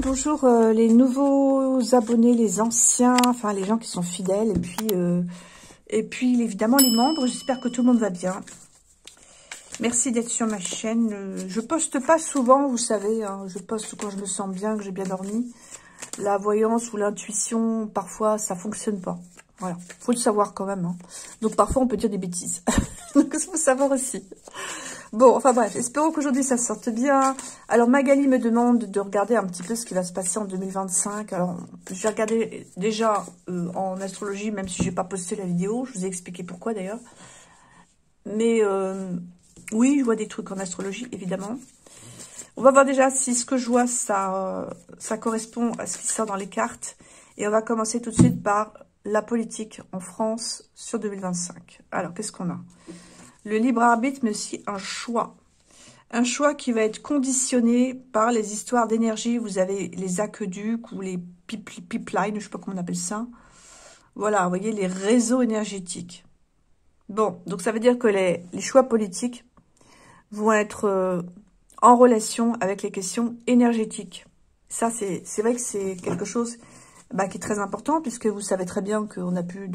bonjour les nouveaux abonnés, les anciens, enfin les gens qui sont fidèles, et puis évidemment les membres. J'espère que tout le monde va bien. Merci d'être sur ma chaîne. Je poste pas souvent, vous savez, hein, je poste quand je me sens bien, que j'ai bien dormi. La voyance ou l'intuition, parfois ça fonctionne pas. Voilà, faut le savoir quand même. Hein. Donc parfois on peut dire des bêtises. Donc il faut savoir aussi. Bon, enfin bref, espérons qu'aujourd'hui ça sorte bien. Alors Magali me demande de regarder un petit peu ce qui va se passer en 2025. Alors, j'ai regardé déjà en astrologie, même si j'ai pas posté la vidéo. Je vous ai expliqué pourquoi d'ailleurs. Mais oui, je vois des trucs en astrologie, évidemment. On va voir déjà si ce que je vois, ça correspond à ce qui sort dans les cartes. Et on va commencer tout de suite par la politique en France sur 2025. Alors, qu'est-ce qu'on a ? Le libre arbitre, mais aussi un choix. Un choix qui va être conditionné par les histoires d'énergie. Vous avez les aqueducs ou les pipelines, je ne sais pas comment on appelle ça. Voilà, vous voyez, les réseaux énergétiques. Bon, donc ça veut dire que les choix politiques vont être en relation avec les questions énergétiques. Ça, c'est vrai que c'est quelque chose qui est très important, puisque vous savez très bien qu'on n'a plus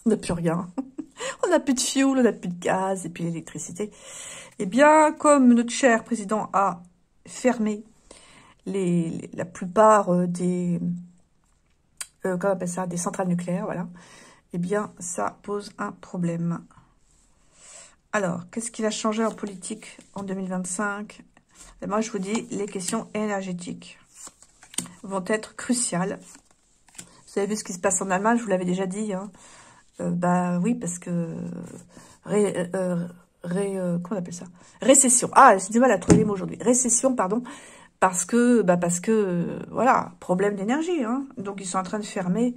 on n'a plus rien. On n'a plus de fioul, on n'a plus de gaz, et puis l'électricité. Eh bien, comme notre cher président a fermé la plupart des comment on appelle ça, des centrales nucléaires, voilà, eh bien, ça pose un problème. Alors, qu'est-ce qui va changer en politique en 2025 ? Et moi, je vous dis, les questions énergétiques vont être cruciales. Vous avez vu ce qui se passe en Allemagne, je vous l'avais déjà dit, hein. Oui, parce que comment on appelle ça ? Récession. Ah, j'ai du mal à trouver les mots aujourd'hui. Récession, pardon, parce que voilà, problème d'énergie, hein. Donc ils sont en train de fermer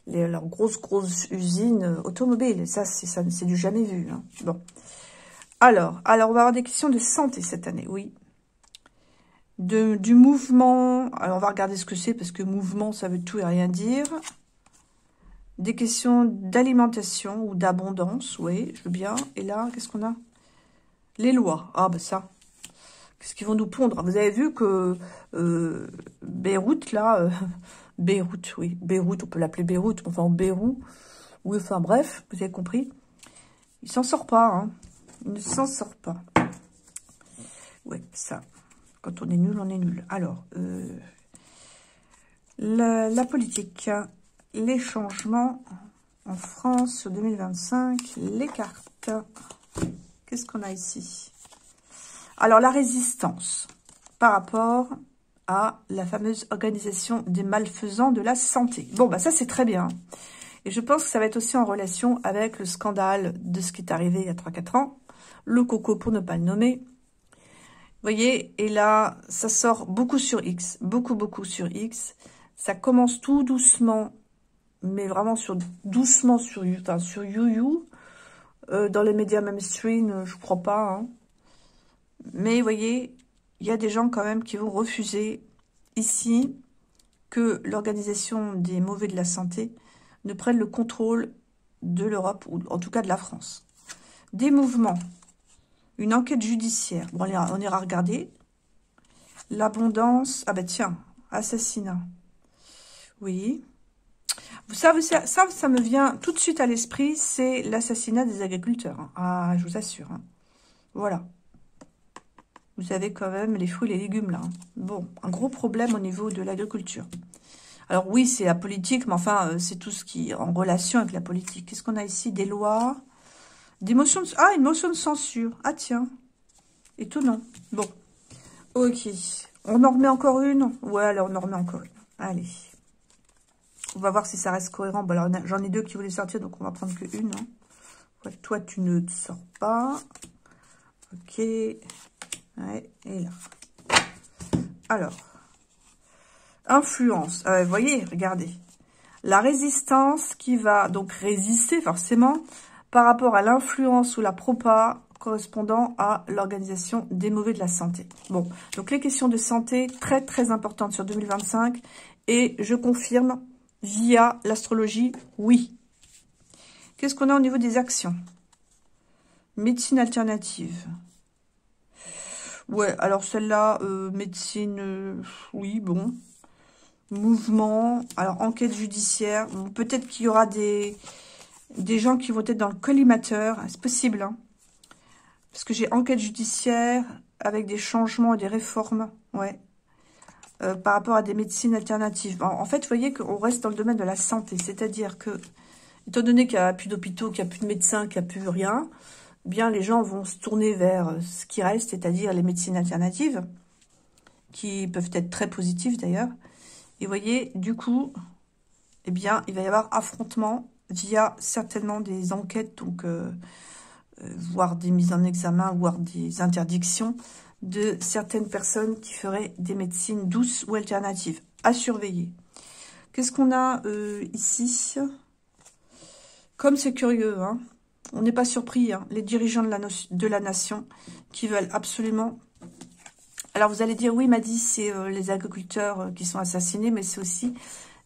leurs grosses usines automobiles. Ça c'est du jamais vu, hein. Bon. Alors on va avoir des questions de santé cette année, oui. Du mouvement. Alors on va regarder ce que c'est, parce que mouvement, ça veut tout et rien dire. Des questions d'alimentation ou d'abondance, oui, je veux bien. Et là, qu'est-ce qu'on a? Les lois. Ah, ça. Qu'est-ce qu'ils vont nous pondre? Vous avez vu que Beyrouth, là... Beyrouth, oui. Beyrouth, on peut l'appeler Beyrouth. Enfin, Beyrouth. Oui, enfin, bref, vous avez compris. Il s'en sort pas, hein. Il ne s'en sort pas. Ouais, ça. Quand on est nul, on est nul. Alors, la politique... Les changements en France sur 2025, les cartes. Qu'est-ce qu'on a ici? Alors, la résistance par rapport à la fameuse organisation des malfaisants de la santé. Bon, ça, c'est très bien. Et je pense que ça va être aussi en relation avec le scandale de ce qui est arrivé il y a 3-4 ans. Le coco, pour ne pas le nommer. Vous voyez, et là, ça sort beaucoup sur X. Beaucoup sur X. Ça commence tout doucement, mais vraiment doucement sur YouYou. Dans les médias mainstream, je crois pas. Hein. Mais vous voyez, il y a des gens quand même qui vont refuser ici que l'organisation des mauvais de la santé ne prenne le contrôle de l'Europe, ou en tout cas de la France. Des mouvements, une enquête judiciaire. Bon, on ira regarder. L'abondance, tiens, assassinat. Oui. Ça me vient tout de suite à l'esprit, c'est l'assassinat des agriculteurs. Hein. Ah, je vous assure. Hein. Voilà. Vous avez quand même les fruits et les légumes, là. Hein. Bon, un gros problème au niveau de l'agriculture. Alors oui, c'est la politique, mais enfin, c'est tout ce qui est en relation avec la politique. Qu'est-ce qu'on a ici? Des lois, des motions de... Ah, une motion de censure. Ah, tiens. Étonnant. Bon. Ok. On en remet encore une? Ouais, alors on en remet encore une. Allez. On va voir si ça reste cohérent. Bon, alors, j'en ai deux qui voulaient sortir, donc on va prendre que une. Hein. Ouais, toi, tu ne te sors pas. Ok. Ouais, et là. Alors. Influence. Vous voyez, regardez. La résistance qui va donc résister, forcément, par rapport à l'influence ou la propa correspondant à l'organisation des mauvais de la santé. Bon, donc les questions de santé, très importantes sur 2025. Et je confirme... Via l'astrologie, oui. Qu'est-ce qu'on a au niveau des actions? Médecine alternative. Ouais, alors celle-là, médecine, oui, bon. mouvement. Alors, enquête judiciaire. Peut-être qu'il y aura des gens qui vont être dans le collimateur. C'est possible, hein. Parce que j'ai enquête judiciaire avec des changements et des réformes. Ouais. Par rapport à des médecines alternatives. En fait, vous voyez qu'on reste dans le domaine de la santé. C'est-à-dire que, étant donné qu'il n'y a plus d'hôpitaux, qu'il n'y a plus de médecins, qu'il n'y a plus rien, eh bien, les gens vont se tourner vers ce qui reste, c'est-à-dire les médecines alternatives, qui peuvent être très positives d'ailleurs. Et vous voyez, du coup, eh bien, il va y avoir affrontement via certainement des enquêtes, donc voire des mises en examen, voire des interdictions de certaines personnes qui feraient des médecines douces ou alternatives. À surveiller. Qu'est-ce qu'on a ici? Comme c'est curieux, hein, on n'est pas surpris, hein, les dirigeants de la nation qui veulent absolument... Alors vous allez dire, oui, m'a dit, c'est les agriculteurs qui sont assassinés, mais c'est aussi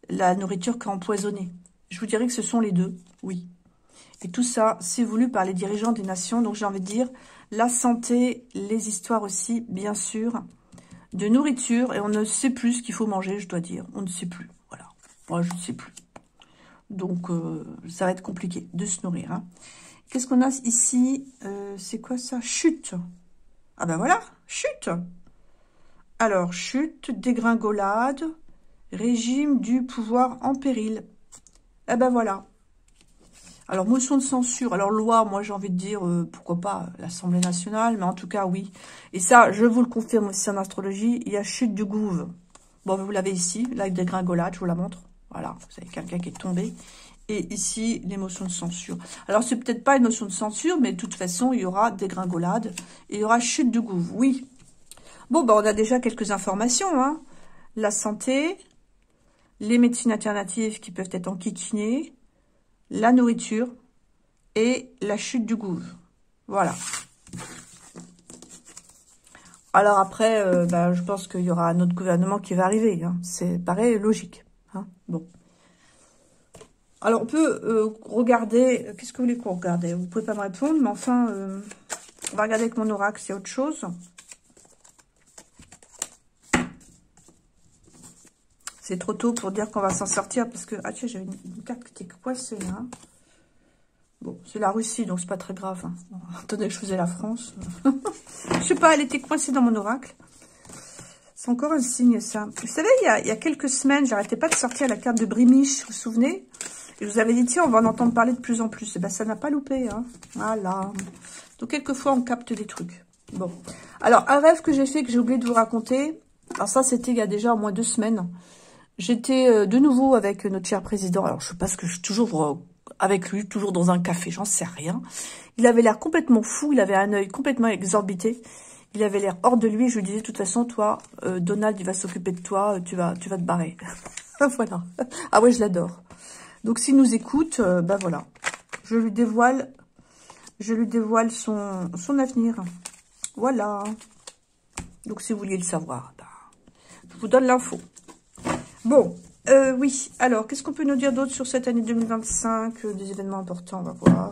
la nourriture qui est empoisonnée. Je vous dirais que ce sont les deux, oui. Et tout ça, c'est voulu par les dirigeants des nations. Donc j'ai envie de dire, la santé, les histoires aussi, bien sûr, de nourriture. Et on ne sait plus ce qu'il faut manger, je dois dire. On ne sait plus, voilà. Moi, je ne sais plus. Donc, ça va être compliqué de se nourrir, hein. Qu'est-ce qu'on a ici? C'est quoi ça? Chute. Ah ben voilà, chute. Alors, chute, dégringolade, régime du pouvoir en péril. Eh ben voilà. Alors, motion de censure. Alors, loi, moi, j'ai envie de dire, pourquoi pas l'Assemblée nationale, mais en tout cas, oui. Et ça, je vous le confirme aussi en astrologie, il y a chute du gouve. Bon, vous l'avez ici, là, dégringolade, je vous la montre. Voilà, vous avez quelqu'un qui est tombé. Et ici, les motions de censure. Alors, c'est peut-être pas une notion de censure, mais de toute façon, il y aura dégringolade et il y aura chute du gouve, oui. Bon, ben, on a déjà quelques informations, hein. La santé, les médecines alternatives qui peuvent être enquiquinées, la nourriture et la chute du gouve. Voilà. Alors après, ben, je pense qu'il y aura un autre gouvernement qui va arriver, hein. C'est pareil, logique, hein. Bon. Alors, on peut regarder... Qu'est-ce que vous voulez qu'on regarde? Vous pouvez pas me répondre, mais enfin, on va regarder avec mon oracle, c'est autre chose. C'est trop tôt pour dire qu'on va s'en sortir, parce que... Ah tiens, j'avais une carte qui était coincée, là. Bon, c'est la Russie, donc c'est pas très grave, hein. Bon, attendez, je faisais la France. Je sais pas, elle était coincée dans mon oracle. C'est encore un signe, ça. Vous savez, il y a quelques semaines, j'arrêtais pas de sortir la carte de Brimiche, vous vous souvenez? Et je vous avais dit, tiens, on va en entendre parler de plus en plus. Et ben, ça n'a pas loupé, hein. Voilà. Donc, quelquefois, on capte des trucs. Bon. Alors, un rêve que j'ai fait, que j'ai oublié de vous raconter. Alors, ça, c'était il y a déjà au moins 2 semaines. J'étais de nouveau avec notre cher président. Alors, je sais pas ce que je suis toujours avec lui, toujours dans un café, j'en sais rien. Il avait l'air complètement fou. Il avait un œil complètement exorbité. Il avait l'air hors de lui. Je lui disais, de toute façon, toi, Donald, il va s'occuper de toi. Tu vas te barrer. Voilà. Ah ouais, je l'adore. Donc, s'il nous écoute, ben voilà. Je lui dévoile son avenir. Voilà. Donc, si vous vouliez le savoir, ben, je vous donne l'info. Bon, oui. Alors, qu'est-ce qu'on peut nous dire d'autre sur cette année 2025? Des événements importants, on va voir.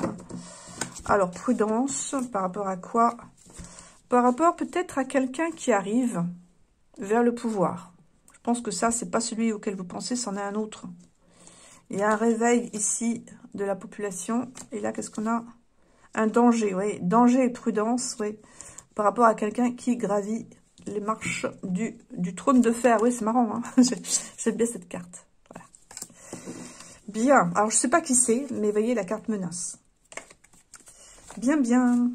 Alors, prudence, par rapport à quoi? Par rapport peut-être à quelqu'un qui arrive vers le pouvoir. Je pense que ça, c'est pas celui auquel vous pensez, c'en est un autre. Il y a un réveil ici de la population. Et là, qu'est-ce qu'on a? Un danger, oui. Danger et prudence, oui. Par rapport à quelqu'un qui gravit les marches du trône de fer. Oui, c'est marrant, hein. J'aime bien cette carte. Voilà. Bien. Alors, je sais pas qui c'est, mais voyez la carte menace. Bien, bien.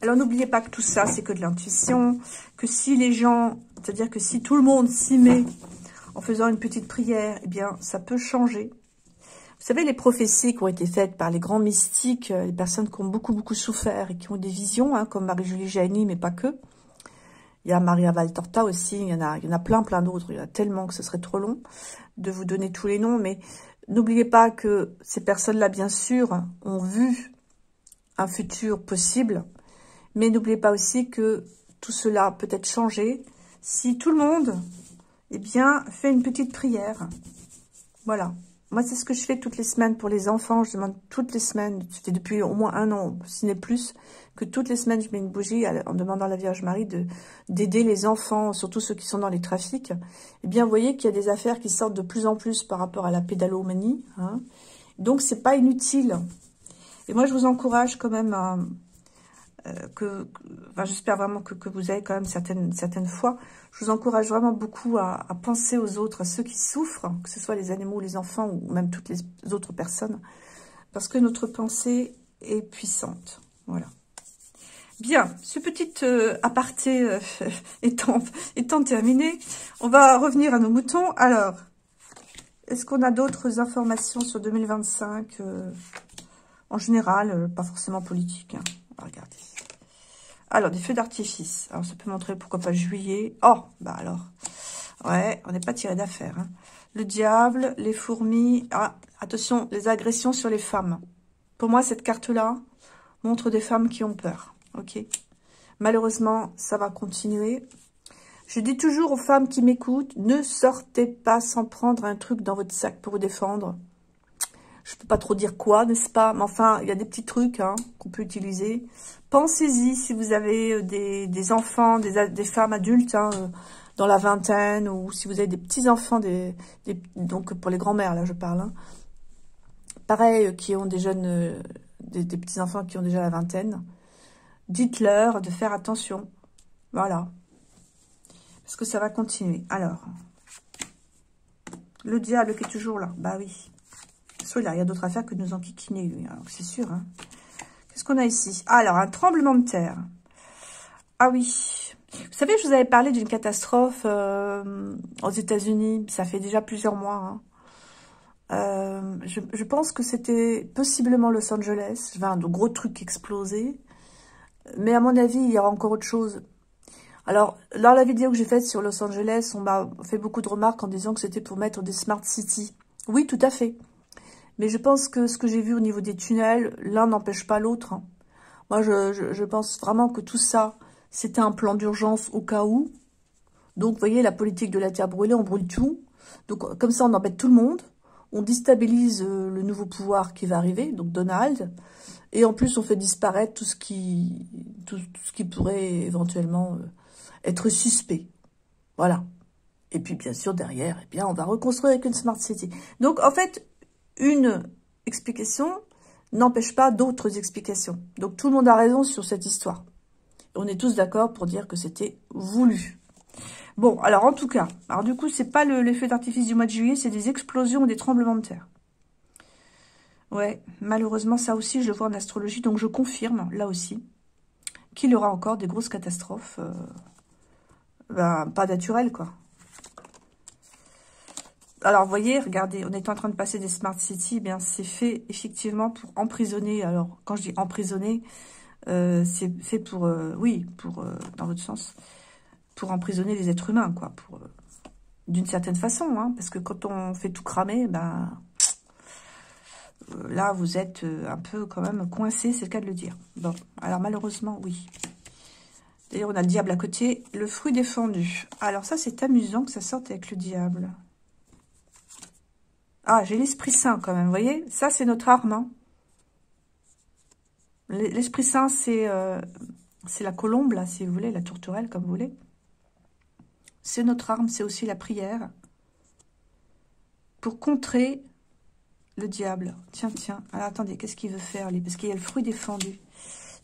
Alors, n'oubliez pas que tout ça, c'est que de l'intuition. Que si les gens, c'est-à-dire que si tout le monde s'y met en faisant une petite prière, eh bien, ça peut changer. Vous savez, les prophéties qui ont été faites par les grands mystiques, les personnes qui ont beaucoup, beaucoup souffert et qui ont des visions, hein, comme Marie-Julie Jahenny, mais pas que. Il y a Maria Valtorta aussi, il y en a plein, plein d'autres. Il y en a tellement que ce serait trop long de vous donner tous les noms. Mais n'oubliez pas que ces personnes-là, bien sûr, ont vu un futur possible. Mais n'oubliez pas aussi que tout cela peut être changé si tout le monde... eh bien, fait une petite prière. Voilà. Moi, c'est ce que je fais toutes les semaines pour les enfants. Je demande toutes les semaines, c'était depuis au moins 1 an, si ce n'est plus, que toutes les semaines, je mets une bougie en demandant à la Vierge Marie d'aider les enfants, surtout ceux qui sont dans les trafics. Eh bien, vous voyez qu'il y a des affaires qui sortent de plus en plus par rapport à la pédalomanie. Hein. Donc, c'est pas inutile. Et moi, je vous encourage quand même à... enfin, j'espère vraiment que vous avez quand même certaines fois. Je vous encourage vraiment beaucoup à penser aux autres, à ceux qui souffrent, que ce soit les animaux, les enfants ou même toutes les autres personnes, parce que notre pensée est puissante. Voilà. Bien, ce petit aparté étant terminé, on va revenir à nos moutons. Alors, est-ce qu'on a d'autres informations sur 2025 en général, pas forcément politique, hein. On va regarder. Alors, des feux d'artifice. Alors, ça peut montrer, pourquoi pas, juillet. Oh, bah alors. Ouais, on n'est pas tiré d'affaire. Hein. Le diable, les fourmis. Ah, attention, les agressions sur les femmes. Pour moi, cette carte-là montre des femmes qui ont peur. Ok. Malheureusement, ça va continuer. Je dis toujours aux femmes qui m'écoutent, ne sortez pas sans prendre un truc dans votre sac pour vous défendre. Je peux pas trop dire quoi, n'est-ce pas? Mais enfin, il y a des petits trucs hein, qu'on peut utiliser. Pensez-y si vous avez des enfants, des femmes adultes hein, dans la vingtaine, ou si vous avez des petits-enfants, donc pour les grands-mères, là je parle. Hein. Pareil, qui ont des jeunes, des petits-enfants qui ont déjà la vingtaine. Dites-leur de faire attention. Voilà. Parce que ça va continuer. Alors, le diable qui est toujours là. Bah oui. Soit il n'y a rien d'autre à faire que de nous enquiquiner, lui. C'est sûr. Hein. Qu'est-ce qu'on a ici? Alors, un tremblement de terre. Ah oui. Vous savez, je vous avais parlé d'une catastrophe aux États-Unis. Ça fait déjà plusieurs mois. Hein. Je pense que c'était possiblement Los Angeles. Enfin, de gros trucs explosés. Mais à mon avis, il y aura encore autre chose. Alors, dans la vidéo que j'ai faite sur Los Angeles, on m'a fait beaucoup de remarques en disant que c'était pour mettre des smart cities. Oui, tout à fait. Mais je pense que ce que j'ai vu au niveau des tunnels, l'un n'empêche pas l'autre. Hein. Moi, je pense vraiment que tout ça, c'était un plan d'urgence au cas où. Donc, vous voyez, la politique de la terre brûlée, on brûle tout. Donc, comme ça, on embête tout le monde. On déstabilise le nouveau pouvoir qui va arriver, donc Donald. Et en plus, on fait disparaître tout ce qui pourrait éventuellement être suspect. Voilà. Et puis, bien sûr, derrière, eh bien, on va reconstruire avec une Smart City. Donc, en fait, une explication n'empêche pas d'autres explications. Donc, tout le monde a raison sur cette histoire. On est tous d'accord pour dire que c'était voulu. Bon, alors, en tout cas, alors du coup, c'est pas l'effet d'artifice du mois de juillet, c'est des explosions ou des tremblements de terre. Ouais, malheureusement, ça aussi, je le vois en astrologie, donc je confirme, là aussi, qu'il y aura encore des grosses catastrophes, pas naturelles, quoi. Alors, vous voyez, regardez, on est en train de passer des Smart Cities, eh bien, c'est fait, effectivement, pour emprisonner. Alors, quand je dis emprisonner, c'est fait pour, oui, pour, dans votre sens, pour emprisonner les êtres humains, quoi, pour, d'une certaine façon, hein, parce que quand on fait tout cramer, ben... là, vous êtes un peu quand même coincé, c'est le cas de le dire. Bon, alors malheureusement, oui. D'ailleurs, on a le diable à côté. Le fruit défendu. Alors ça, c'est amusant que ça sorte avec le diable. Ah, j'ai l'Esprit Saint quand même, vous voyez? Ça, c'est notre arme. Hein. L'Esprit Saint, c'est la colombe, là, si vous voulez, la tourterelle, comme vous voulez. C'est notre arme, c'est aussi la prière. Pour contrer... le diable. Tiens, tiens. Alors, attendez, qu'est-ce qu'il veut faire, lui? Parce qu'il y a le fruit défendu.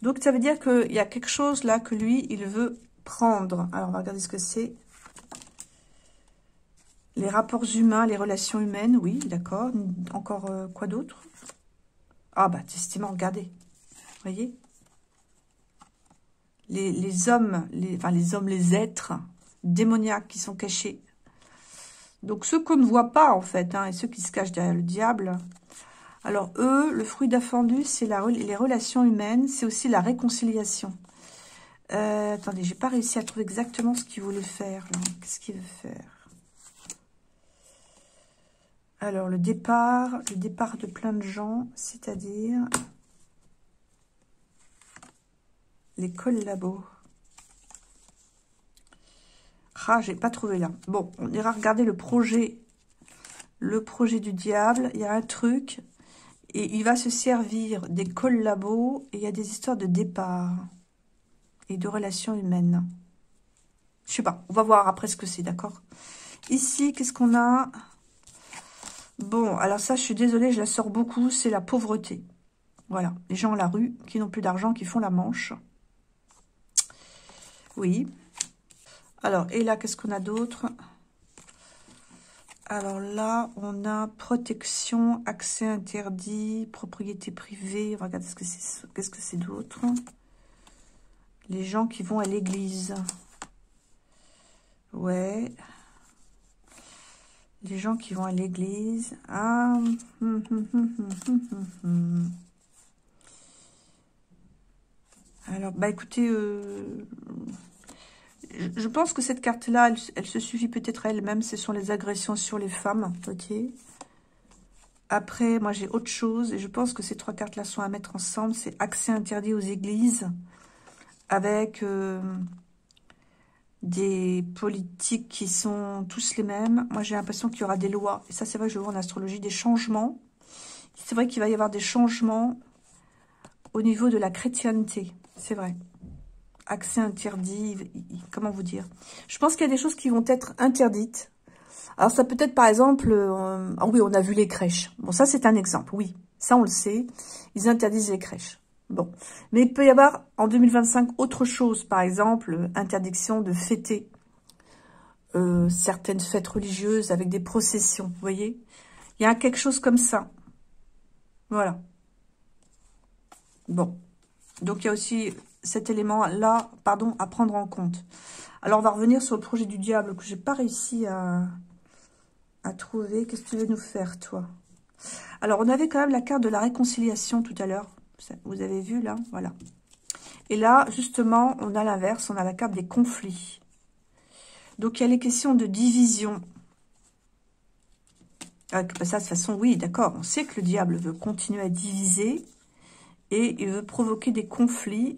Donc, ça veut dire qu'il y a quelque chose, là, que lui, il veut prendre. Alors, on va regarder ce que c'est. Les rapports humains, les relations humaines, oui, d'accord. Encore quoi d'autre? Ah, bah, testament, regardez. Vous voyez? Les hommes, les êtres démoniaques qui sont cachés. Donc, ceux qu'on ne voit pas, en fait, hein, et ceux qui se cachent derrière le diable. Alors, eux, le fruit défendu, c'est les relations humaines, c'est aussi la réconciliation. Attendez, j'ai pas réussi à trouver exactement ce qu'il voulait faire. Qu'est-ce qu'il veut faire? Alors, le départ de plein de gens, c'est-à-dire les collabos. Ah, j'ai pas trouvé là. Bon, on ira regarder le projet le projet du diable, il y a un truc, et il va se servir des collabos, et il y a des histoires de départ, et de relations humaines. Je sais pas, on va voir après ce que c'est, d'accord? Ici, qu'est-ce qu'on a? Bon, alors ça, je suis désolée, je la sors beaucoup, c'est la pauvreté. Voilà, les gens à la rue qui n'ont plus d'argent, qui font la manche. Oui. Alors, et là, qu'est-ce qu'on a d'autre? Alors là, on a protection, accès interdit, propriété privée. Regarde ce que c'est. Qu'est-ce que c'est d'autre? Les gens qui vont à l'église. Ouais. Les gens qui vont à l'église. Ah. Alors, bah écoutez, je pense que cette carte-là, elle se suffit peut-être à elle-même. Ce sont les agressions sur les femmes, ok. Après, moi, j'ai autre chose. Et je pense que ces trois cartes-là sont à mettre ensemble. C'est accès interdit aux églises. Avec des politiques qui sont tous les mêmes. Moi, j'ai l'impression qu'il y aura des lois. Et ça, c'est vrai que je vois en astrologie, des changements. C'est vrai qu'il va y avoir des changements au niveau de la chrétienté. C'est vrai. Accès interdit, comment vous dire? Je pense qu'il y a des choses qui vont être interdites. Alors, ça peut être, par exemple... ah oui, on a vu les crèches. Bon, ça, c'est un exemple, oui. Ça, on le sait. Ils interdisent les crèches. Bon. Mais il peut y avoir, en 2025, autre chose. Par exemple, interdiction de fêter certaines fêtes religieuses avec des processions, vous voyez? Il y a quelque chose comme ça. Voilà. Bon. Donc, il y a aussi cet élément-là, pardon, à prendre en compte. Alors, on va revenir sur le projet du diable que j'ai pas réussi à trouver. Qu'est-ce que tu veux nous faire, toi? Alors, on avait quand même la carte de la réconciliation tout à l'heure. Vous avez vu, là? Voilà. Et là, justement, on a l'inverse. On a la carte des conflits. Donc, il y a les questions de division. Ça, de toute façon, oui, d'accord. On sait que le diable veut continuer à diviser. Et il veut provoquer des conflits.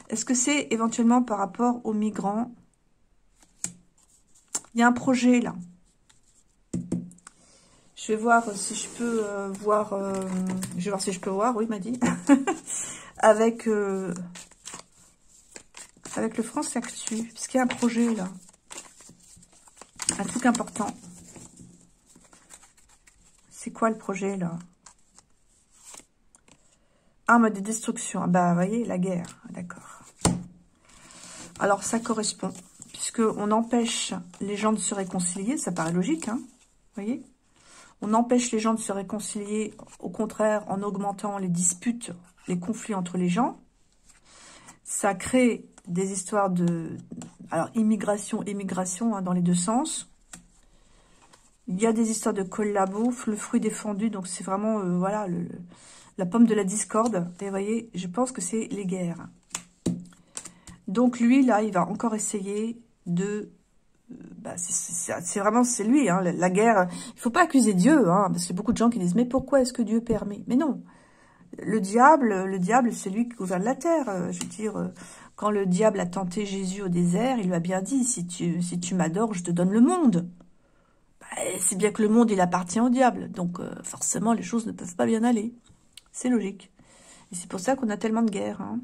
Est-ce que c'est éventuellement par rapport aux migrants? Il y a un projet, là. Je vais voir si je peux voir... je vais voir si je peux voir, oui, il m'a dit. avec le France Actu. Puisqu'il y a un projet, là. Un truc important. C'est quoi le projet, là? Ah, mode de destruction. Bah, vous voyez, la guerre. D'accord. Alors, ça correspond. Puisqu'on empêche les gens de se réconcilier. Ça paraît logique, hein? Vous voyez? On empêche les gens de se réconcilier, au contraire, en augmentant les disputes, les conflits entre les gens. Ça crée des histoires de... Alors, immigration, émigration, hein, dans les deux sens. Il y a des histoires de collabo, le fruit défendu. Donc, c'est vraiment, voilà, la pomme de la discorde. Et vous voyez, je pense que c'est les guerres. Donc, lui, là, il va encore essayer de... Bah, c'est vraiment, c'est lui, hein, la guerre. Il faut pas accuser Dieu, hein, parce qu'il y a beaucoup de gens qui disent, mais pourquoi est-ce que Dieu permet? Mais non, le diable, c'est lui qui gouverne la terre. Je veux dire, quand le diable a tenté Jésus au désert, il lui a bien dit, si tu m'adores, je te donne le monde. Bah, c'est bien que le monde, il appartient au diable. Donc, forcément, les choses ne peuvent pas bien aller. C'est logique. Et c'est pour ça qu'on a tellement de guerres. Hein.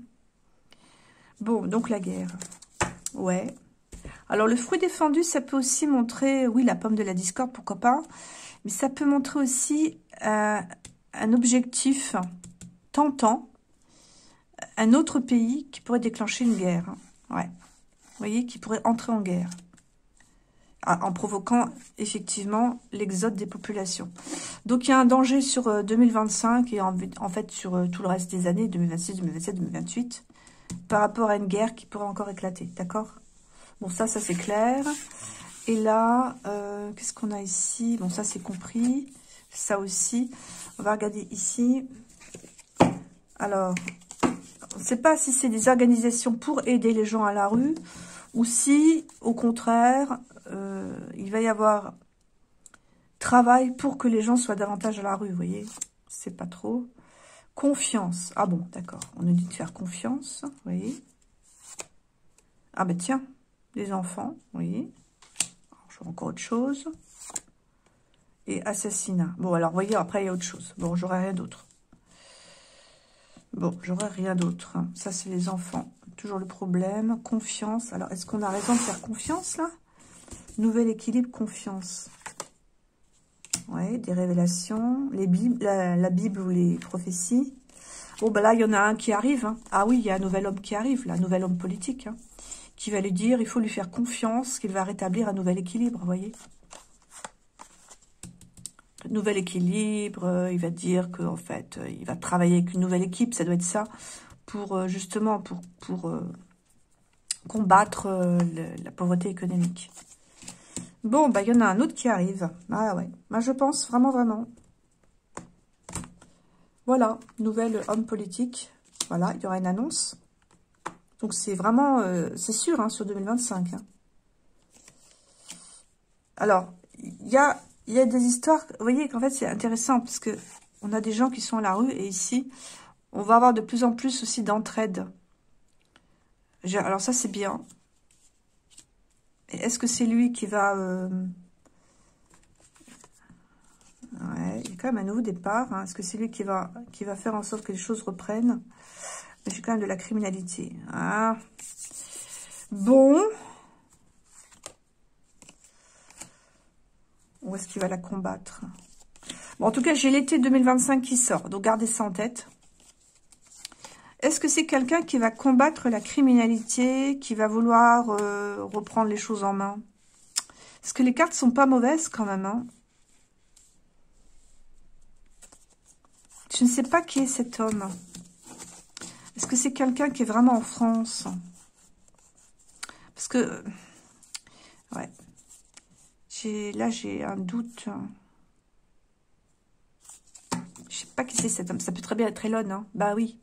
Bon, donc la guerre. Ouais. Alors, le fruit défendu, ça peut aussi montrer, oui, la pomme de la discorde, pourquoi pas. Mais ça peut montrer aussi un objectif tentant, un autre pays qui pourrait déclencher une guerre. Ouais. Vous voyez, qui pourrait entrer en guerre. En provoquant, effectivement, l'exode des populations. Donc, il y a un danger sur 2025 et en fait sur tout le reste des années, 2026, 2027, 2028, par rapport à une guerre qui pourrait encore éclater. D'accord ? Bon, ça c'est clair. Et là, qu'est-ce qu'on a ici? Bon, ça, c'est compris. Ça aussi. On va regarder ici. Alors, on ne sait pas si c'est des organisations pour aider les gens à la rue ou si, au contraire, il va y avoir travail pour que les gens soient davantage à la rue, vous voyez. C'est pas trop. Confiance. Ah bon, d'accord. On nous dit de faire confiance, vous voyez. Ah ben tiens. Les enfants, oui. Alors, je vois encore autre chose. et assassinat. Bon, alors, vous voyez, après, il y a autre chose. Bon, j'aurai rien d'autre. Bon, j'aurai rien d'autre. Ça, c'est les enfants. Toujours le problème. Confiance. Alors, est-ce qu'on a raison de faire confiance, là? Nouvel équilibre, confiance. Ouais, des révélations. Les Bibles, la Bible ou les prophéties. Bon, ben là, il y en a un qui arrive. Hein. Ah oui, il y a un nouvel homme qui arrive, là, un nouvel homme politique, hein, qui va lui dire, il faut lui faire confiance, qu'il va rétablir un nouvel équilibre, vous voyez. Nouvel équilibre, il va dire qu'en fait, il va travailler avec une nouvelle équipe, ça doit être ça, pour justement, pour combattre la pauvreté économique. Bon, bah, il y en a un autre qui arrive. Ah ouais, moi je pense vraiment, vraiment. Voilà, nouvel homme politique. Voilà, il y aura une annonce. Donc, c'est vraiment, c'est sûr, hein, sur 2025. Hein. Alors, il y a des histoires, vous voyez qu'en fait, c'est intéressant, parce que on a des gens qui sont à la rue, et ici, on va avoir de plus en plus aussi d'entraide. Alors ça, c'est bien. Est-ce que c'est lui qui va... Ouais, il y a quand même un nouveau départ. Hein. Est-ce que c'est lui qui va faire en sorte que les choses reprennent? Mais j'ai quand même de la criminalité. Ah. Bon. Où est-ce qu'il va la combattre? Bon, en tout cas, j'ai l'été 2025 qui sort. Donc, gardez ça en tête. Est-ce que c'est quelqu'un qui va combattre la criminalité, qui va vouloir reprendre les choses en main? Est-ce que les cartes sont pas mauvaises quand même, hein? Je ne sais pas qui est cet homme. Est-ce que c'est quelqu'un qui est vraiment en France? Parce que... Ouais. Là, j'ai un doute. Je sais pas qui c'est cet homme. Ça peut très bien être Elon, hein. Bah oui.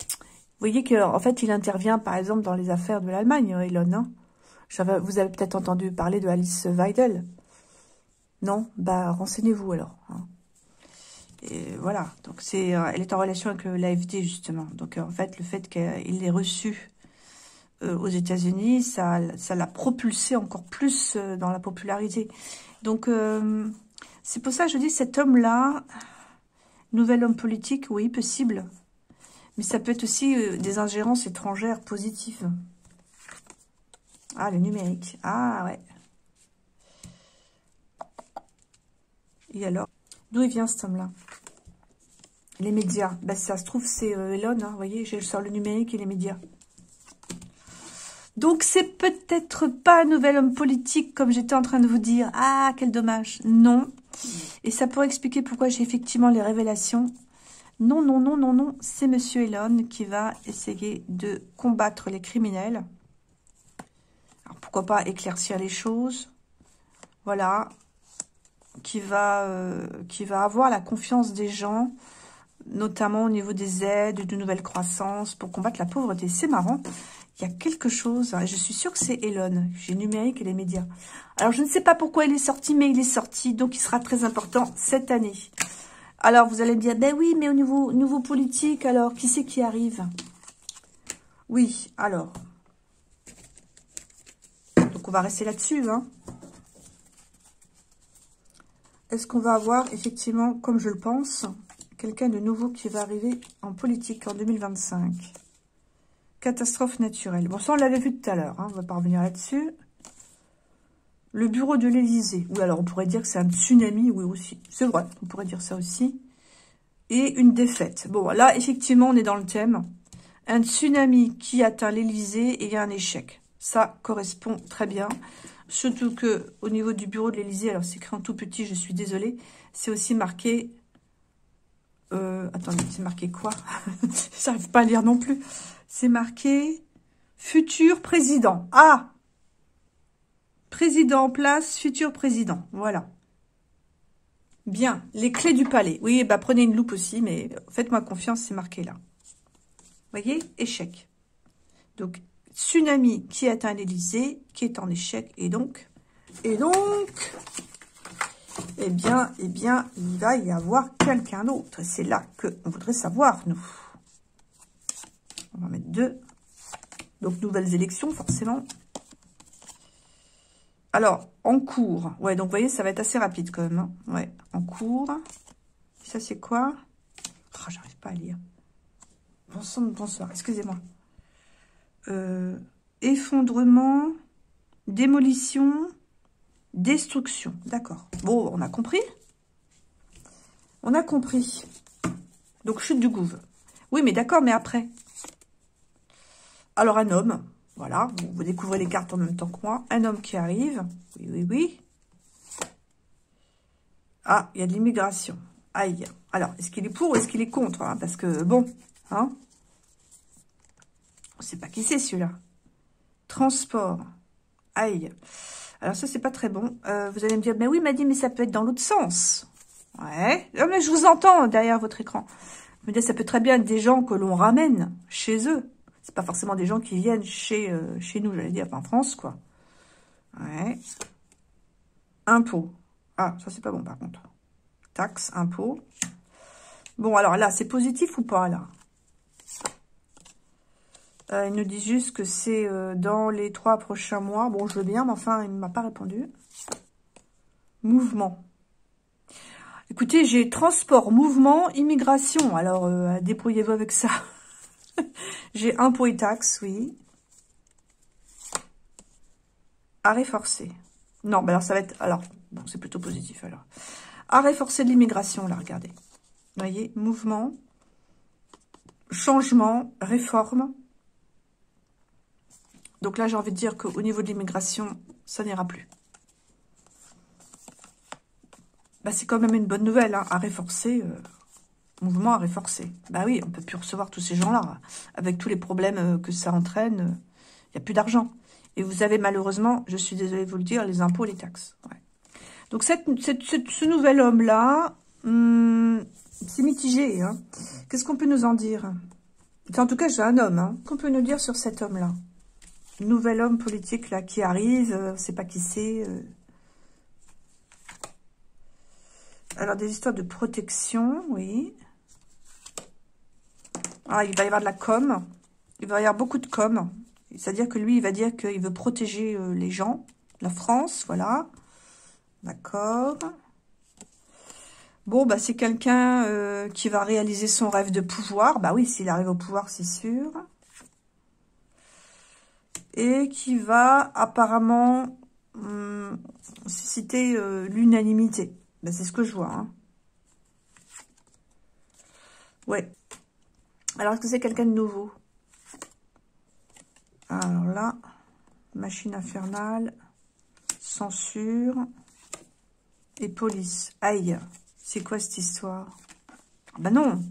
Vous voyez qu'en fait, il intervient, par exemple, dans les affaires de l'Allemagne, Elon, hein. Vous avez peut-être entendu parler de Alice Weidel. Non? Bah, renseignez-vous alors. Hein. Et voilà. Donc, elle est en relation avec l'AfD, justement. Donc, en fait, le fait qu'il l'ait reçu aux États-Unis, ça l'a propulsé encore plus dans la popularité. Donc, c'est pour ça que je dis, cet homme-là, nouvel homme politique, oui, possible. Mais ça peut être aussi des ingérences étrangères positives. Ah, le numérique. Ah, ouais. Et alors, d'où il vient cet homme-là? Les médias. Ben, ça se trouve, c'est Elon, hein, vous voyez, je sors le numérique et les médias. Donc, c'est peut-être pas un nouvel homme politique, comme j'étais en train de vous dire. Ah, quel dommage. Non. Et ça pourrait expliquer pourquoi j'ai effectivement les révélations. Non, non, non, non, non. C'est Monsieur Elon qui va essayer de combattre les criminels. Alors, pourquoi pas éclaircir les choses. Voilà. Qui va avoir la confiance des gens, notamment au niveau des aides, de nouvelles croissances, pour combattre la pauvreté. C'est marrant. Il y a quelque chose, hein, je suis sûre que c'est Elon. J'ai numérique et les médias. Alors, je ne sais pas pourquoi il est sorti, mais il est sorti, donc il sera très important cette année. Alors, vous allez me dire, ben oui, mais au niveau politique, alors, qui c'est qui arrive? Oui, alors. Donc, on va rester là-dessus, hein. Est-ce qu'on va avoir, effectivement, comme je le pense, quelqu'un de nouveau qui va arriver en politique en 2025? Catastrophe naturelle. Bon, ça, on l'avait vu tout à l'heure. Hein, on va pas revenir là-dessus. Le bureau de l'Élysée. Oui, alors, on pourrait dire que c'est un tsunami. Oui, aussi. C'est vrai, on pourrait dire ça aussi. Et une défaite. Bon, là, effectivement, on est dans le thème. Un tsunami qui atteint l'Élysée et il y a un échec. Ça correspond très bien. Surtout que au niveau du bureau de l'Élysée, alors c'est écrit en tout petit, je suis désolée, c'est aussi marqué... attendez, c'est marqué quoi? J'arrive pas à lire non plus. C'est marqué futur président. Ah! Président en place, futur président. Voilà. Bien. Les clés du palais. Oui, bah prenez une loupe aussi, mais faites-moi confiance, c'est marqué là. Vous voyez? Échec. Donc, tsunami qui atteint l'Élysée, qui est en échec, et donc, eh bien, il va y avoir quelqu'un d'autre. Et c'est là qu'on voudrait savoir, nous. On va mettre 2. Donc, nouvelles élections, forcément. Alors, en cours. Ouais, donc vous voyez, ça va être assez rapide quand même. Hein. Ouais, en cours. Ça, c'est quoi? Oh, j'arrive pas à lire. Bonsoir, excusez-moi. Effondrement, démolition, destruction. D'accord. Bon, on a compris. On a compris. Donc, chute du gouffre. Oui, mais d'accord, mais après. Alors, un homme. Voilà, vous découvrez les cartes en même temps que moi. Un homme qui arrive. Oui, oui, oui. Ah, il y a de l'immigration. Aïe. Alors, est-ce qu'il est pour ou est-ce qu'il est contre hein? Parce que, bon, hein, on ne sait pas qui c'est celui-là. Transport. Aïe. Alors ça, c'est pas très bon. Vous allez me dire, mais oui, m'a dit, mais ça peut être dans l'autre sens. Ouais. Non, mais je vous entends derrière votre écran. Je me dis, ça peut très bien être des gens que l'on ramène chez eux. C'est pas forcément des gens qui viennent chez nous, j'allais dire, enfin, en France, quoi. Ouais. Impôt. Ah, ça, c'est pas bon, par contre. Taxes, impôts. Bon, alors là, c'est positif ou pas, là? Il nous dit juste que c'est dans les 3 prochains mois. Bon, je veux bien, mais enfin, il ne m'a pas répondu. Mouvement. Écoutez, j'ai transport, mouvement, immigration. Alors, débrouillez-vous avec ça. J'ai impôts et taxes, oui. Arrêt forcé. Non, ben alors ça va être... Alors, bon, c'est plutôt positif, alors. Arrêt forcé de l'immigration, là, regardez. Vous voyez, mouvement, changement, réforme. Donc là, j'ai envie de dire qu'au niveau de l'immigration, ça n'ira plus. Bah, c'est quand même une bonne nouvelle, hein. Arrêt forcé, mouvement arrêt forcé. Bah oui, on peut plus recevoir tous ces gens-là. Avec tous les problèmes que ça entraîne, il n'y a plus d'argent. Et vous avez malheureusement, je suis désolée de vous le dire, les impôts, les taxes. Ouais. Donc ce nouvel homme-là, c'est mitigé. Hein. Qu'est-ce qu'on peut nous en dire? En tout cas, j'ai un homme. Hein. Qu'on peut nous dire sur cet homme-là? Nouvel homme politique là qui arrive, on ne sait pas qui c'est. Alors, des histoires de protection, oui. Ah, il va y avoir de la com. Il va y avoir beaucoup de com. C'est-à-dire que lui, il va dire qu'il veut protéger les gens. La France, voilà. D'accord. Bon, bah c'est quelqu'un qui va réaliser son rêve de pouvoir. Bah oui, s'il arrive au pouvoir, c'est sûr. Et qui va apparemment susciter l'unanimité. Bah, c'est ce que je vois. Hein. Ouais. Alors, est-ce que c'est quelqu'un de nouveau? Alors là, machine infernale, censure et police. Aïe, c'est quoi cette histoire? Bah non.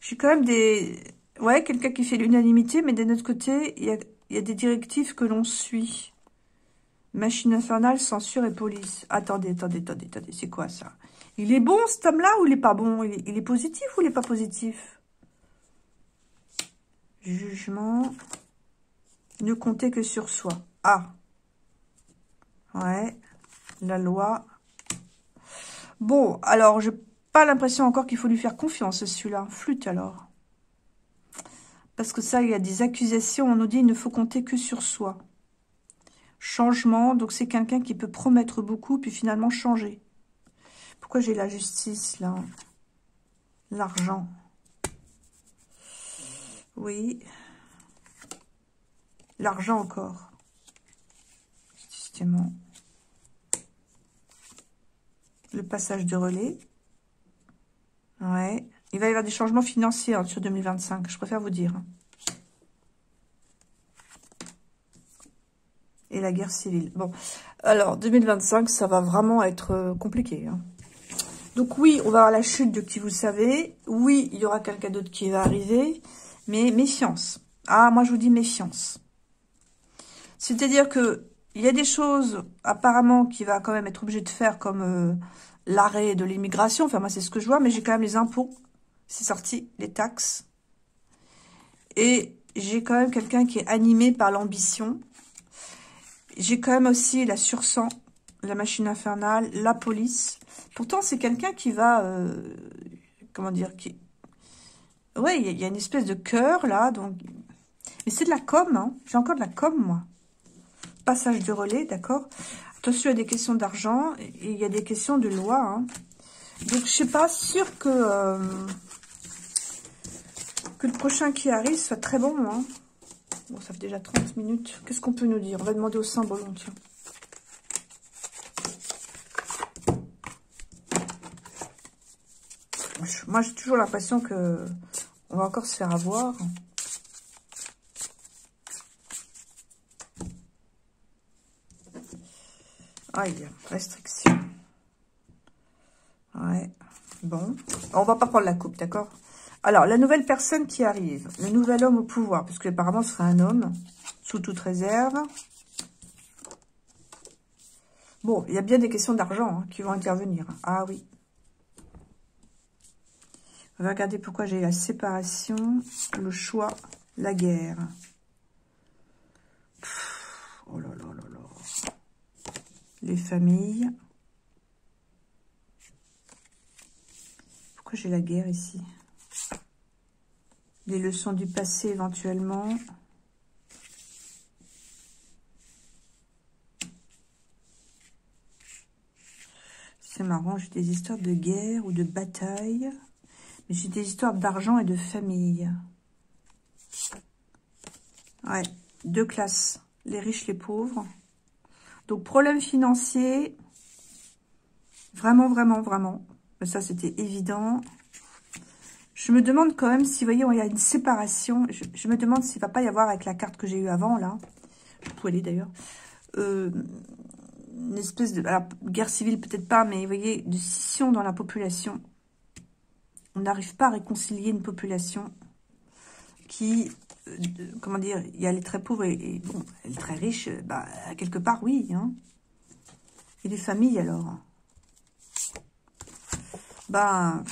J'ai quand même des... Ouais, quelqu'un qui fait l'unanimité, mais d'un autre côté, il y a des directives que l'on suit. Machine infernale, censure et police. Attendez, c'est quoi ça? Il est bon cet homme-là ou il est pas bon? Il est positif ou il est pas positif? Jugement. Ne compter que sur soi. Ah. Ouais. La loi. Bon, alors, j'ai pas l'impression encore qu'il faut lui faire confiance, celui-là. Flûte, alors. Parce que ça, il y a des accusations. On nous dit, il ne faut compter que sur soi. Changement. Donc, c'est quelqu'un qui peut promettre beaucoup, puis finalement changer. Pourquoi j'ai la justice, là? L'argent. Oui. L'argent encore. Justement. Le passage de relais. Ouais. Il va y avoir des changements financiers hein, sur 2025, je préfère vous dire. Et la guerre civile. Bon, alors 2025, ça va vraiment être compliqué. Hein. Donc oui, on va avoir la chute de qui vous savez. Oui, il y aura quelqu'un d'autre qui va arriver. Mais méfiance. Ah, moi je vous dis méfiance. C'est-à-dire que il y a des choses apparemment qu'il va quand même être obligé de faire comme l'arrêt de l'immigration. Enfin, moi c'est ce que je vois, mais j'ai quand même les impôts. C'est sorti, les taxes. Et j'ai quand même quelqu'un qui est animé par l'ambition. J'ai quand même aussi la sursang, la machine infernale, la police. Pourtant, c'est quelqu'un qui va... comment dire qui... Ouais, il y a une espèce de cœur, là. Donc... Mais c'est de la com, hein. J'ai encore de la com, moi. passage de relais, d'accord? Attention, il y a des questions d'argent et il y a des questions de loi. Hein. Donc, je suis pas sûre que le prochain qui arrive soit très bon. Hein. Bon, ça fait déjà 30 minutes. Qu'est-ce qu'on peut nous dire? On va demander au symbole, tiens. Moi, j'ai toujours l'impression que on va encore se faire avoir. Aïe, restriction. Ouais, bon. On va pas prendre la coupe, d'accord? Alors, la nouvelle personne qui arrive, le nouvel homme au pouvoir, parce que apparemment ce serait un homme, sous toute réserve. Bon, il y a bien des questions d'argent hein, qui vont intervenir. Ah oui. On va regarder pourquoi j'ai la séparation, le choix, la guerre. Oh là là là là. Les familles. Pourquoi j'ai la guerre ici? Les leçons du passé éventuellement. C'est marrant, j'ai des histoires de guerre ou de bataille. Mais j'ai des histoires d'argent et de famille. Ouais, deux classes. Les riches, les pauvres. Donc, problème financier. Vraiment, vraiment, vraiment. Ça, c'était évident. Je me demande quand même si, vous voyez, il y a une séparation. Je me demande s'il ne va pas y avoir, avec la carte que j'ai eue avant, là. Où elle est d'ailleurs. Une espèce de... Alors, guerre civile, peut-être pas, mais vous voyez, de scission dans la population. On n'arrive pas à réconcilier une population qui... comment dire, il y a les très pauvres et bon, les très riches, bah, quelque part, oui. Hein. Et les familles, alors ben,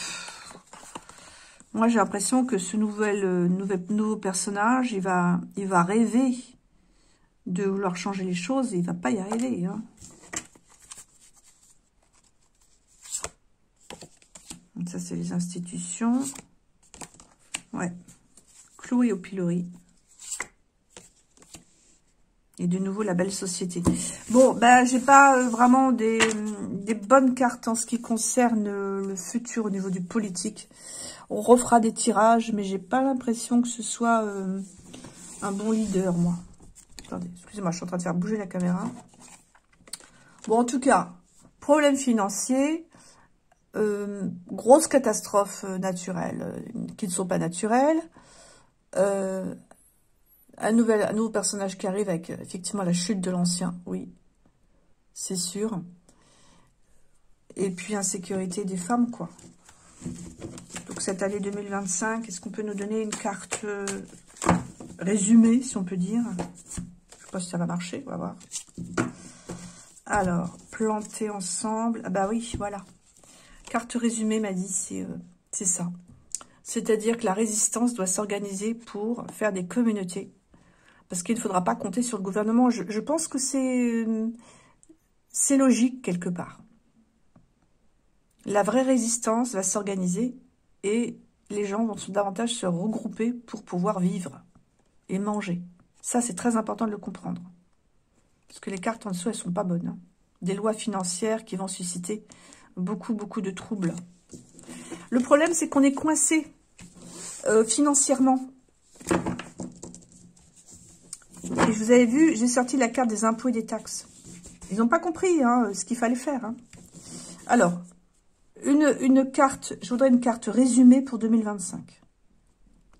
moi, j'ai l'impression que ce nouveau personnage, il va rêver de vouloir changer les choses et il va pas y arriver. Hein. Donc ça, c'est les institutions. Ouais. Cloué au pilori. Et de nouveau, la belle société. Bon, ben, j'ai pas vraiment des bonnes cartes en ce qui concerne le futur au niveau du politique. On refera des tirages, mais j'ai pas l'impression que ce soit un bon leader, moi. Attendez, excusez-moi, je suis en train de faire bouger la caméra. Bon, en tout cas, problème financier, grosse catastrophe naturelle, qui ne sont pas naturelles. Un nouveau personnage qui arrive avec effectivement la chute de l'ancien, oui, c'est sûr. Et puis insécurité des femmes, quoi. Donc cette année 2025, est-ce qu'on peut nous donner une carte résumée, si on peut dire? Je sais pas si ça va marcher, on va voir. Alors, planter ensemble. Ah bah oui, voilà. Carte résumée m'a dit, c'est ça. C'est-à-dire que la résistance doit s'organiser pour faire des communautés. Parce qu'il ne faudra pas compter sur le gouvernement. Je pense que c'est logique quelque part. La vraie résistance va s'organiser et les gens vont davantage se regrouper pour pouvoir vivre et manger. Ça, c'est très important de le comprendre. Parce que les cartes en dessous, elles sont pas bonnes. Hein. Des lois financières qui vont susciter beaucoup, beaucoup de troubles. Le problème, c'est qu'on est coincé financièrement. Et je vous avais vu, j'ai sorti la carte des impôts et des taxes. Ils n'ont pas compris hein, ce qu'il fallait faire. Hein. Alors, une carte, je voudrais une carte résumée pour 2025.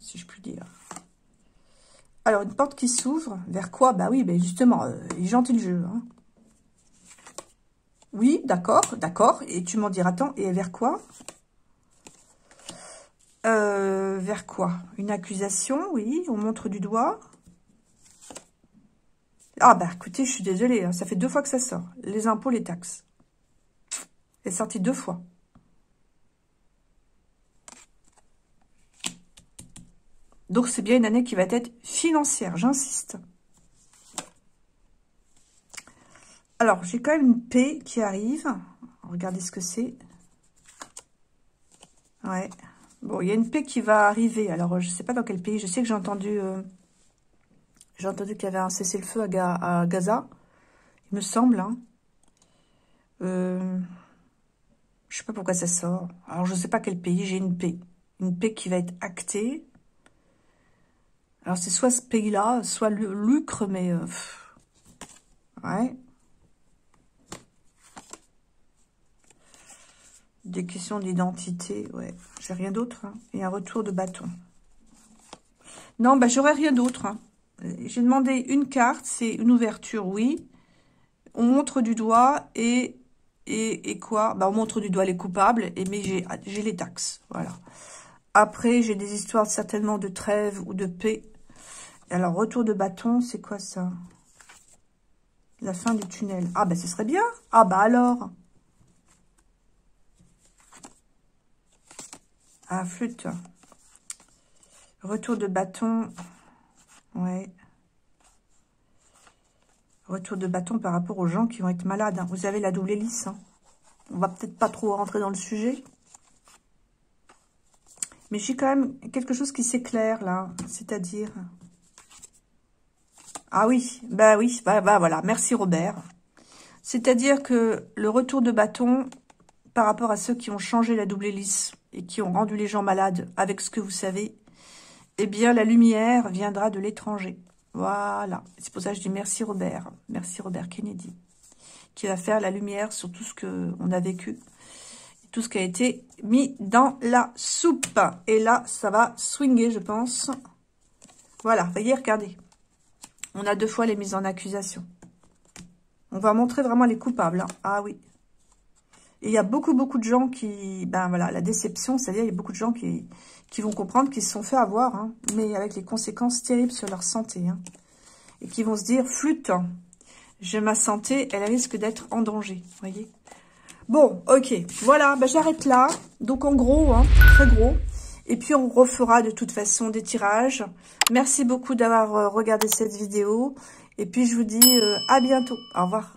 Si je puis dire. Alors, une porte qui s'ouvre, vers quoi? Bah oui, ben justement, il est gentil le jeu. Hein. Oui, d'accord, d'accord. Et tu m'en diras, attends, et vers quoi? Vers quoi? Une accusation, oui, on montre du doigt. Ah bah écoutez, je suis désolée, hein, ça fait 2 fois que ça sort. Les impôts, les taxes. C'est sorti 2 fois. Donc c'est bien une année qui va être financière, j'insiste. Alors, j'ai quand même une paix qui arrive. Regardez ce que c'est. Ouais. Bon, il y a une paix qui va arriver. Alors, je ne sais pas dans quel pays. Je sais que j'ai entendu qu'il y avait un cessez-le-feu à Gaza. il me semble. Hein. Je sais pas pourquoi ça sort. Alors, je sais pas quel pays. J'ai une paix. Une paix qui va être actée. Alors, c'est soit ce pays-là, soit le lucre, mais... ouais. Des questions d'identité, ouais. J'ai rien d'autre. Hein. Et un retour de bâton. Non, bah, j'aurais rien d'autre. Hein. J'ai demandé une carte, c'est une ouverture, oui. On montre du doigt et quoi? Bah, on montre du doigt les coupables, mais j'ai les taxes, voilà. Après, j'ai des histoires certainement de trêve ou de paix. Alors, retour de bâton, c'est quoi ça? La fin du tunnel. Ah, bah, ce serait bien. Ah, bah, alors. Ah, flûte. Retour de bâton. Ouais. Retour de bâton par rapport aux gens qui vont être malades. Hein. Vous avez la double hélice. Hein. On va peut-être pas trop rentrer dans le sujet. Mais j'ai quand même quelque chose qui s'éclaire, là. C'est-à-dire... Ah oui, bah voilà. Merci Robert. C'est-à-dire que le retour de bâton par rapport à ceux qui ont changé la double hélice et qui ont rendu les gens malades avec ce que vous savez, eh bien, la lumière viendra de l'étranger. Voilà. C'est pour ça que je dis merci Robert. Merci Robert Kennedy. Qui va faire la lumière sur tout ce qu'on a vécu. Tout ce qui a été mis dans la soupe. Et là, ça va swinger, je pense. Voilà, voyez, regardez. On a 2 fois les mises en accusation. On va montrer vraiment les coupables. Hein. Ah oui. Et il y a beaucoup de gens qui... Ben voilà, la déception, c'est-à-dire il y a beaucoup de gens qui vont comprendre qu'ils se sont fait avoir, hein, mais avec les conséquences terribles sur leur santé. Hein, et qui vont se dire, flûte, ma santé, elle risque d'être en danger. Vous voyez. Bon, ok, voilà, ben j'arrête là. Donc en gros, hein, très gros. Et puis on refera de toute façon des tirages. Merci beaucoup d'avoir regardé cette vidéo. Et puis je vous dis à bientôt. Au revoir.